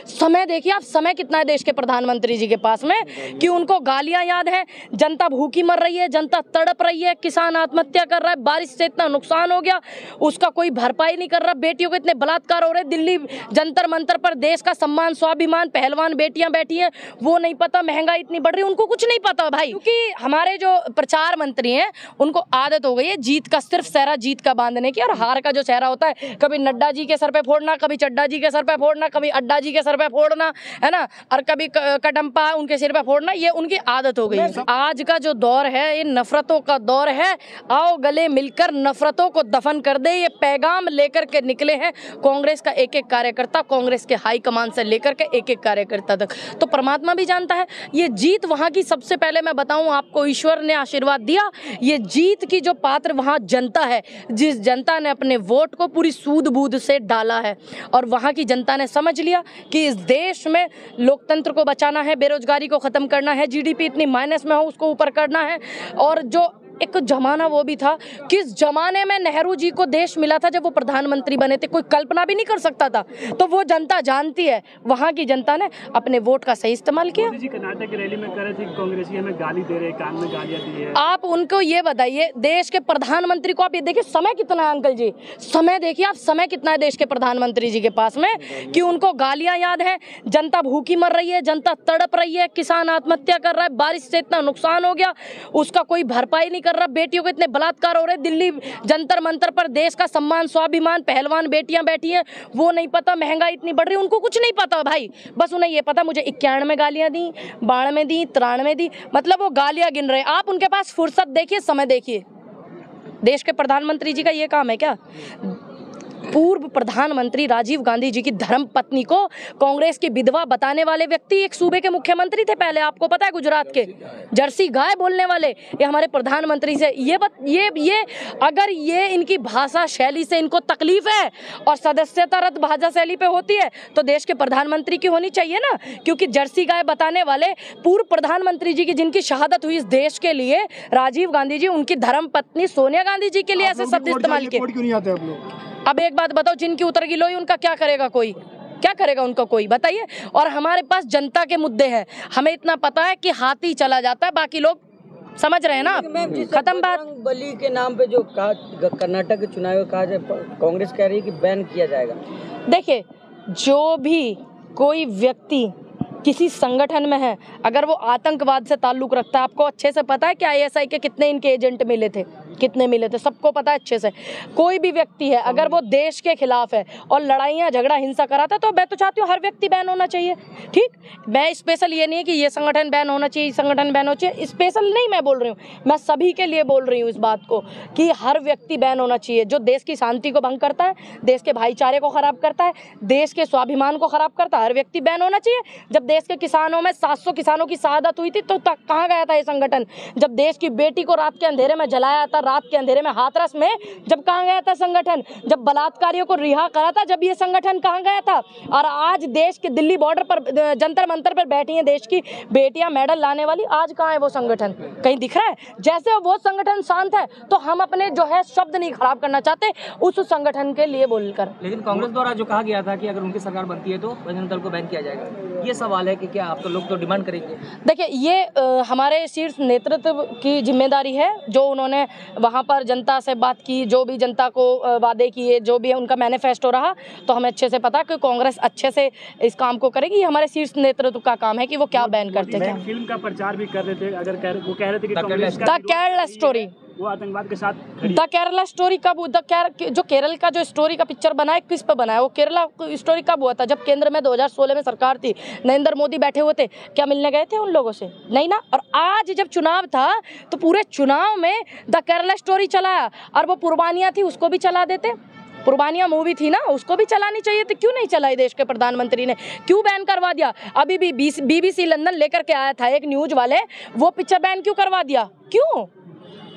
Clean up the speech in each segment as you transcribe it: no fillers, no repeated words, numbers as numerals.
समय देखिए आप, समय कितना है देश के प्रधानमंत्री जी के पास में कि उनको गालियां याद है। जनता भूखी मर रही है, जनता तड़प रही है, किसान आत्महत्या कर रहा है, बारिश से इतना नुकसान हो गया उसका कोई भरपाई नहीं कर रहा, बेटियों के इतने बलात्कार हो रहे, दिल्ली जंतर मंतर पर देश का सम्मान स्वाभिमान पहलवान बेटियां बैठी हैं, वो नहीं पता, महंगाई इतनी बढ़ रही है उनको कुछ नहीं पता भाई। क्योंकि हमारे जो प्रचार मंत्री हैं उनको आदत हो गई है जीत का, सिर्फ सेहरा जीत का बांधने की, और हार का जो सेहरा होता है कभी नड्डा जी के सर पे फोड़ना, कभी चड्डा जी के सर पे फोड़ना, कभी अड्डा जी के सर पे फोड़ना, है ना, और कभी कटम्पा उनके सिर पे फोड़ना, ये उनकी आदत हो गई है। आज का जो दौर है ये नफरतों का दौर है, आओ गले मिलकर नफरतों को दफन कर दे, ये पैगाम लेकर के निकले हैं कांग्रेस का एक एक कार्यकर्ता, कांग्रेस के हाई कमान से लेकर के एक एक कार्यकर्ता तक। तो परमात्मा भी जानता है ये जीत वहां की, सबसे पहले मैं बताऊं आपको, ईश्वर ने आशीर्वाद दिया, ये जीत की जो पात्र वहां जनता है, जिस जनता ने अपने वोट को पूरी सूद बूद से डाला है, और वहां की जनता ने समझ लिया कि इस देश में लोकतंत्र को बचाना है, बेरोजगारी को खत्म करना है, जीडीपी इतनी माइनस में हो उसको ऊपर करना है। और जो एक जमाना वो भी था, किस जमाने में नेहरू जी को देश मिला था जब वो प्रधानमंत्री बने थे, कोई कल्पना भी नहीं कर सकता था। तो वो जनता जानती है, वहां की जनता ने अपने वोट का सही इस्तेमाल किया। मोदी जी कर्नाटक की रैली में कह रहे थे कि कांग्रेसी हमें गाली दे रहे, कान में गालियां दी है। आप उनको ये बताइए, देश के प्रधानमंत्री को आप ये देखिए समय कितना है अंकल जी, समय देखिए आप, समय कितना है देश के प्रधानमंत्री जी के पास में कि उनको गालियां याद है, जनता भूखी मर रही है, जनता तड़प रही है, किसान आत्महत्या कर रहा है, बारिश से इतना नुकसान हो गया उसका कोई भरपाई नहीं कर रहा, बेटियों के इतने बलात्कार हो रहे, दिल्ली जंतर मंतर पर देश का सम्मान स्वाभिमान पहलवान बेटियां बैठी हैं, वो नहीं पता, महंगाई इतनी बढ़ रही है उनको कुछ नहीं पता भाई। बस उन्हें ये पता मुझे 91 गालियां दी, 92 दी, 93 दी, मतलब वो गालियां गिन रहे। आप उनके पास फुर्सत देखिए, समय देखिए। देश के प्रधानमंत्री जी का ये काम है क्या? पूर्व प्रधानमंत्री राजीव गांधी जी की धर्म पत्नी को कांग्रेस की विधवा बताने वाले व्यक्ति एक सूबे के मुख्यमंत्री थे पहले, आपको पता है, गुजरात के, जर्सी गाय बोलने वाले, ये हमारे प्रधानमंत्री से ये अगर ये इनकी भाषा शैली से इनको तकलीफ है और सदस्यता रद्द भाषा शैली पे होती है तो देश के प्रधानमंत्री की होनी चाहिए ना, क्योंकि जर्सी गाय बताने वाले पूर्व प्रधानमंत्री जी की जिनकी शहादत हुई इस देश के लिए, राजीव गांधी जी, उनकी धर्म पत्नी सोनिया गांधी जी के लिए ऐसे शब्द इस्तेमाल किए। अब एक बात बताओ, जिनकी उतर गिलोई उनका क्या करेगा कोई, क्या करेगा उनका कोई, बताइए। और हमारे पास जनता के मुद्दे हैं, हमें इतना पता है कि हाथी चला जाता है, बाकी लोग समझ रहे हैं ना, खत्म बात। बली के नाम पे जो कर्नाटक के चुनाव में कहा जाए, कांग्रेस कह रही है कि बैन किया जाएगा। देखिए, जो भी कोई व्यक्ति किसी संगठन में है, अगर वो आतंकवाद से ताल्लुक रखता है, आपको अच्छे से पता है कि आईएसआई के कितने इनके एजेंट मिले थे, कितने मिले थे, सबको पता है अच्छे से। कोई भी व्यक्ति है अगर वो देश के खिलाफ है और लड़ाइयाँ झगड़ा हिंसा कराता है तो मैं तो चाहती हूँ हर व्यक्ति बैन होना चाहिए। ठीक, मैं स्पेशल ये नहीं है कि ये संगठन बैन होना चाहिए, संगठन बैन होना चाहिए, स्पेशल नहीं मैं बोल रही हूँ, मैं सभी के लिए बोल रही हूँ इस बात को कि हर व्यक्ति बैन होना चाहिए। जो देश की शांति को भंग करता है, देश के भाईचारे को खराब करता है, देश के स्वाभिमान को खराब करता है, हर व्यक्ति बैन होना चाहिए। जब देश के किसानों में 700 किसानों की शहादत हुई थी तो कहाँ गया था ये संगठन? जब देश की बेटी को रात के अंधेरे में जलाया था, रात के अंधेरे में हाथरस में, जब कहाँ गया था संगठन? जब बलात्कारियों को रिहा करा था, जब ये संगठन कहाँ गया था? और आज देश के दिल्ली बॉर्डर पर जंतर मंतर पर बैठी हैं देश की बेटियां मेडल लाने वाली, आज कहाँ है वो संगठन? कहीं दिख रहा है? जैसे वो संगठन शांत है तो हम अपने जो है शब्द नहीं खराब करना चाहते उस संगठन के लिए बोलकर। लेकिन कांग्रेस द्वारा जो कहा गया था कि अगर उनकी सरकार बनती है तो बजरंग दल को बैन किया जाएगा, ये सवाल है कि क्या आप तो लोग तो डिमांड करेंगे? देखिए, ये हमारे शीर्ष नेतृत्व की जिम्मेदारी है, जो उन्होंने वहाँ पर जनता से बात की, जो भी जनता को वादे किए, जो भी है उनका मैनिफेस्टो रहा, तो हमें अच्छे से पता है कि कांग्रेस अच्छे से इस काम को करेगी। हमारे शीर्ष नेतृत्व का काम है कि वो क्या बैन करते हैं। फिल्म का प्रचार भी कर रहे थे, अगर वो कह रहे थे कि द केरला स्टोरी, वो आतंकवाद के साथ द केरला स्टोरी कब, जो केरल का जो स्टोरी का पिक्चर बना है, किस पे बना है? वो केरला स्टोरी कब हुआ था? जब केंद्र में 2016 में सरकार थी, नरेंद्र मोदी बैठे हुए थे, क्या मिलने गए थे उन लोगों से? नहीं ना। और आज जब चुनाव था तो पूरे चुनाव में द केरला स्टोरी चलाया, और वो कुर्बानियाँ थी उसको भी चला देते। कुर्बानियाँ मूवी थी ना, उसको भी चलानी चाहिए थी, क्यों नहीं चलाई? देश के प्रधानमंत्री ने क्यों बैन करवा दिया? अभी भी BBC लंदन लेकर के आया था एक न्यूज वाले, वो पिक्चर बैन क्यों करवा दिया? क्यों?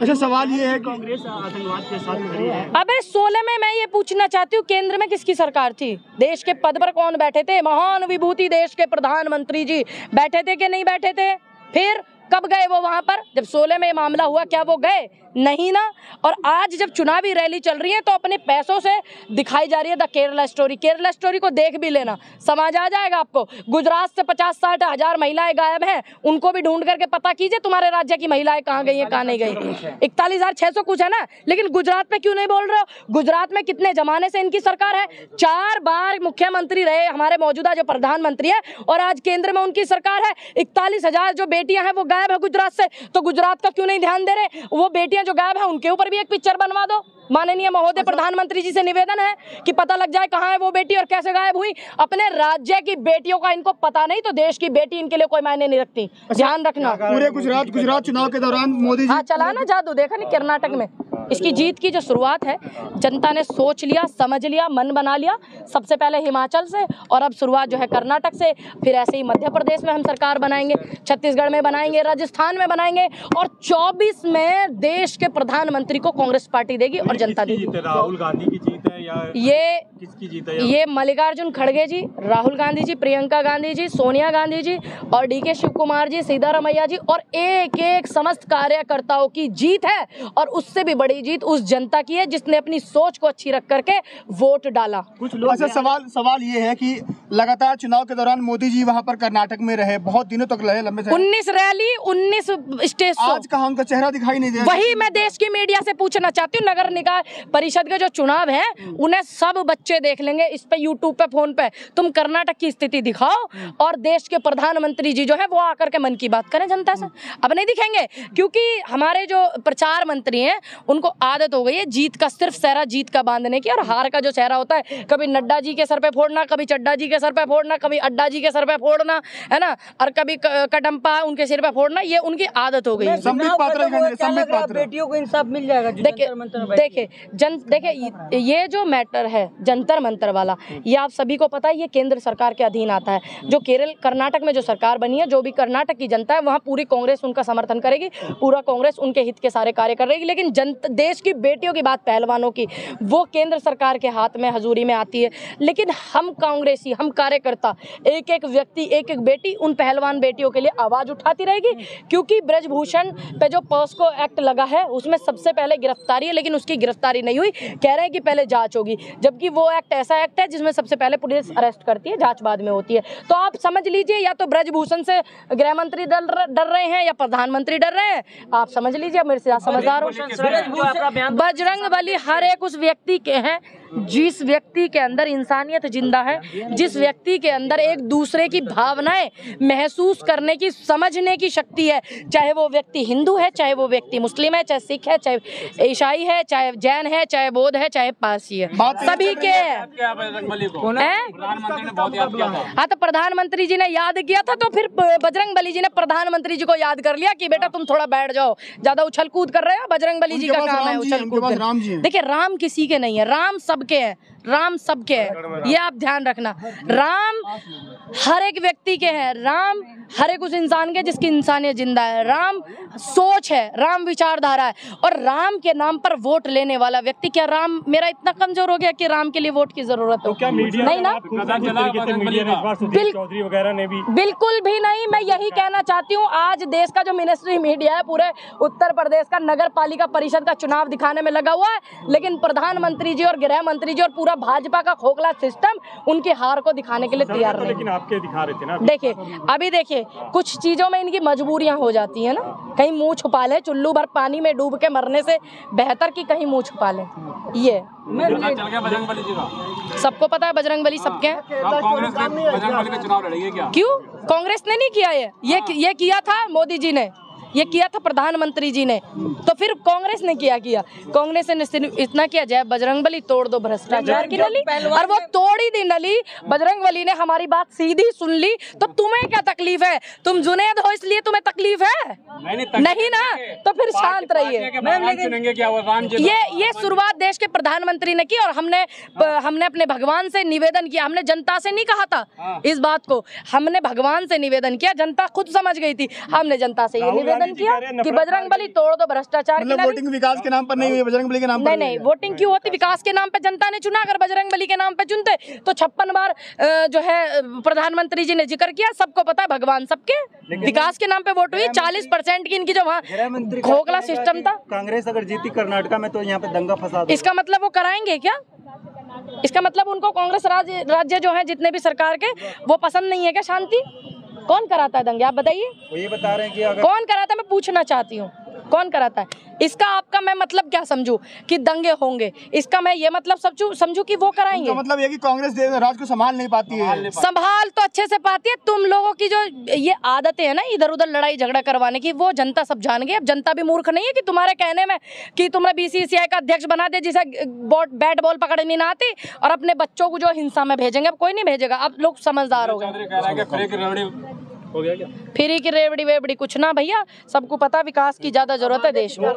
अच्छा, सवाल ये है, कांग्रेस आतंकवाद के साथ खड़ी है। अबे 16 में मैं ये पूछना चाहती हूँ, केंद्र में किसकी सरकार थी? देश के पद पर कौन बैठे थे? महान विभूति देश के प्रधानमंत्री जी बैठे थे कि नहीं बैठे थे? फिर कब गए वो वहां पर? जब 16 में ये मामला हुआ, क्या वो गए? नहीं ना। और आज जब चुनावी रैली चल रही है तो अपने पैसों से दिखाई जा रही है the Kerala story. Kerala story को देख भी लेना, समझ आ जाएगा आपको। गुजरात से 50-60 हजार महिलाएं गायब हैं, उनको भी ढूंढ करके पता कीजिए तुम्हारे राज्य की महिलाएं कहाँ गई हैं, कहाँ नहीं गई। 41,600 कुछ है ना, लेकिन गुजरात में क्यों नहीं बोल रहे हो? गुजरात में कितने जमाने से इनकी सरकार है, 4 बार मुख्यमंत्री रहे हमारे मौजूदा जो प्रधानमंत्री है, और आज केंद्र में उनकी सरकार है। 41,000 जो बेटियां हैं वो गायब है गुजरात से, तो गुजरात का क्यों नहीं ध्यान दे रहे? वो बेटियां जो गायब है उनके ऊपर भी एक पिक्चर बनवा दो। माननीय महोदय प्रधानमंत्री जी से निवेदन है कि पता लग जाए कहाँ है वो बेटी और कैसे गायब हुई। अपने राज्य की बेटियों का इनको पता नहीं तो देश की बेटी इनके लिए कोई मायने नहीं रखती, ध्यान रखना। पूरे गुजरात चुनाव के दौरान मोदी जी, हाँ चला ना जादू, देखा नहीं कर्नाटक में। इसकी जीत की जो शुरुआत है, जनता ने सोच लिया, समझ लिया, मन बना लिया। सबसे पहले हिमाचल से और अब शुरुआत जो है कर्नाटक से, फिर ऐसे ही मध्य प्रदेश में हम सरकार बनाएंगे, छत्तीसगढ़ में बनाएंगे, राजस्थान में बनाएंगे, और 24 में देश के प्रधानमंत्री को कांग्रेस पार्टी देगी और जनता देगी। राहुल गांधी की जीत है या ये किसकी जीत है? ये मल्लिकार्जुन खड़गे जी, राहुल गांधी जी, प्रियंका गांधी जी, सोनिया गांधी जी और डीके शिव कुमार जी, सीतारमैया जी और एक एक समस्त कार्यकर्ताओं की जीत है। और उससे भी बड़ी जीत उस जनता की है जिसने अपनी सोच को अच्छी रख करके वोट डाला। कुछ लोग अच्छा, सवाल ये है कि लगातार चुनाव के दौरान मोदी जी वहाँ पर कर्नाटक में रहे, बहुत दिनों तक रहे, लंबे समय, 19 रैली, 19 स्टेज शो। आज कहाँ उनका चेहरा दिखाई नहीं दे रहा। वही मैं देश की मीडिया से पूछना चाहती हूँ। नगर निकाय परिषद के जो चुनाव है उन्हें सब बच्चे देख लेंगे इस पे, यूट्यूब पे, फोन पे। तुम कर्नाटक की स्थिति दिखाओ और देश के प्रधानमंत्री जी जो है वो आकर के मन की बात करें जनता से। अब नहीं दिखेंगे क्योंकि हमारे जो प्रचार मंत्री हैं उनको आदत हो गई है जीत का, सिर्फ सहरा जीत का बांधने की, और हार का जो सहरा होता है कभी नड्डा जी के सर पे फोड़ना, कभी चड्डा जी के सर पे फोड़ना, कभी अड्डा जी के सर पे फोड़ना, है ना, और कभी कटम्पा उनके सिर पे फोड़ना, ये उनकी आदत हो गई है। बेटियों को इंसाफ मिल जाएगा? देखिए ये जो मैटर है जंतर मंतर वाला, ये आप सभी को पता है, ये केंद्र सरकार के अधीन आता है। जो कर्नाटक में जो सरकार बनी है, जो भी कर्नाटक की जनता है वहाँ पूरी कांग्रेस उनका समर्थन करेगी, पूरा कांग्रेस उनके हित के सारे कार्य करेगी। लेकिन देश की बेटियों की बात, पहलवानों की, वो केंद्र सरकार के हाथ में हजूरी में आती है। लेकिन हम कांग्रेसी, हम कार्यकर्ता, एक एक व्यक्ति, एक एक बेटी उन पहलवान बेटियों के लिए आवाज उठाती रहेगी। क्योंकि ब्रजभूषण पे जो पॉस्को एक्ट लगा है उसमें सबसे पहले गिरफ्तारी है, लेकिन उसकी गिरफ्तारी नहीं हुई, कह रहे हैं कि पहले जांच होगी, जबकि वो एक्ट ऐसा एक्ट है जिसमें सबसे पहले पुलिस अरेस्ट करती है, जांच बाद में होती है। तो आप समझ लीजिए, या तो ब्रजभूषण से गृह मंत्री डर रहे हैं या प्रधानमंत्री डर रहे हैं, आप समझ लीजिए, मेरे से समझदार हो। बजरंग बली हर एक उस व्यक्ति के हैं जिस व्यक्ति के अंदर इंसानियत जिंदा है, जिस व्यक्ति के अंदर एक दूसरे की भावनाएं महसूस करने की, समझने की शक्ति है। चाहे वो व्यक्ति हिंदू है, चाहे वो व्यक्ति मुस्लिम है, चाहे सिख है, चाहे ईसाई है, चाहे जैन है, चाहे बौद्ध है, चाहे पारसी है, सभी के हैं। हाँ, तो प्रधानमंत्री जी ने याद किया था, तो फिर बजरंग बली जी ने प्रधानमंत्री जी को याद कर लिया कि बेटा तुम थोड़ा बैठ जाओ, ज्यादा उछल कूद कर रहे हो। बजरंग बली जी का काम है उछल कूद। देखिए, राम किसी के नहीं है, राम सबके हैं, राम सबके हैं, ये आप ध्यान रखना। राम हर एक व्यक्ति के हैं, राम हर एक उस इंसान के जिसकी इंसानियत जिंदा है। राम सोच है, राम विचारधारा है, और राम के नाम पर वोट लेने वाला व्यक्ति, क्या राम मेरा इतना कमजोर हो गया कि राम के लिए वोट की जरूरत हो? क्या मीडिया नहीं ना, चौधरी वगैरह ने भी, बिल्कुल भी नहीं। मैं यही कहना चाहती हूँ, आज देश का जो मिनिस्ट्री मीडिया है पूरे उत्तर प्रदेश का नगर पालिका परिषद का चुनाव दिखाने में लगा हुआ है, लेकिन प्रधानमंत्री जी और गृह मंत्री जी और पूरा भाजपा का खोखला सिस्टम उनकी हार को दिखाने के लिए तैयार नहीं। लेकिन आपके दिखा रहे थे ना। देखिए, अभी देखिए, कुछ चीजों में इनकी मजबूरियां हो जाती है ना, कहीं मुंह छुपा ले, चुल्लू भर पानी में डूब के मरने से बेहतर कि कहीं मुंह छुपा ले। ये सबको पता है, बजरंग बली सबके हैं। क्यों कांग्रेस ने नहीं किया? ये किया था मोदी जी ने, ये किया था प्रधानमंत्री जी ने, तो फिर कांग्रेस ने किया कांग्रेस ने सिर्फ इतना किया, जय बजरंग बली तोड़ दो भ्रष्टाचार की नली, और वो तोड़ ही दी नली। बजरंग बली ने हमारी बात सीधी सुन ली, तो तुम्हें क्या तकलीफ है? तुम जुनैद हो इसलिए तुम्हें तकलीफ है? नहीं ना, तो फिर शांत रहिए। ये शुरुआत देश के प्रधानमंत्री ने की, और हमने अपने भगवान से निवेदन किया। हमने जनता से नहीं कहा था इस बात को, हमने भगवान से निवेदन किया, जनता खुद समझ गई थी। हमने जनता से ये निवेदन संबोधन किया कि बजरंग बली तोड़ दो भ्रष्टाचार की मतलब नली। वोटिंग विकास के नाम पर नहीं हुई, बजरंग बली के नाम पर नहीं नहीं, वोटिंग क्यों होती? विकास के नाम पे जनता ने चुना। अगर बजरंग बली के नाम पे चुनते तो 56 बार जो है प्रधानमंत्री जी ने जिक्र किया, सबको पता है, भगवान सबके। विकास के नाम पे वोट हुई। 40% की इनकी जो वहाँ खोखला सिस्टम था। कांग्रेस अगर जीती कर्नाटका में तो यहाँ पे दंगा फसाद, इसका मतलब वो कराएंगे क्या? इसका मतलब उनको कांग्रेस राज्य जो है जितने भी सरकार के, वो पसंद नहीं है क्या? शांति कौन कराता है दंगे? आप बताइए, वो ये बता रहे हैं कि अगर कौन कराता है? मैं पूछना चाहती हूँ, कौन कराता है? इसका आपका मैं मतलब क्या समझूं कि दंगे होंगे? इसका मैं ये मतलब समझूं कि वो कराएंगे। मतलब ये कि कांग्रेस राज्य को संभाल नहीं पाती है। संभाल तो अच्छे से पाती है। तुम लोगों की जो ये आदतें है ना इधर उधर लड़ाई झगड़ा करवाने की, वो जनता सब जान गई। अब जनता भी मूर्ख नहीं है कि तुम्हारे कहने में कि तुम्हें BCCI का अध्यक्ष बना दे जिसे बैट बॉल पकड़नी ना आती, और अपने बच्चों को जो हिंसा में भेजेंगे। अब कोई नहीं भेजेगा, अब लोग समझदार हो गए। हो गया क्या? फ्री की रेवड़ी वेवड़ी कुछ ना भैया, सबको पता विकास की ज्यादा जरूरत है देश में।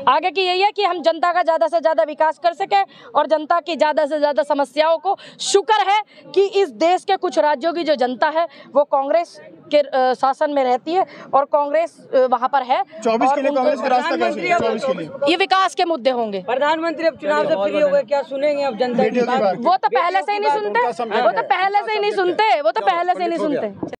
आगे की यही है कि हम जनता का ज्यादा से ज्यादा विकास कर सके और जनता की ज्यादा से ज्यादा समस्याओं को। शुक्र है कि इस देश के कुछ राज्यों की जो जनता है वो कांग्रेस के शासन में रहती है और कांग्रेस वहां पर है। 24 के लिए कांग्रेस का रास्ता कैसे है? 24 के लिए ये विकास के मुद्दे होंगे। प्रधानमंत्री अब चुनाव से फ्री हो गए, क्या सुनेंगे अब जनता की बात? वो तो पहले से ही नहीं सुनते, वो तो पहले से ही नहीं सुनते, वो तो पहले से ही नहीं सुनते।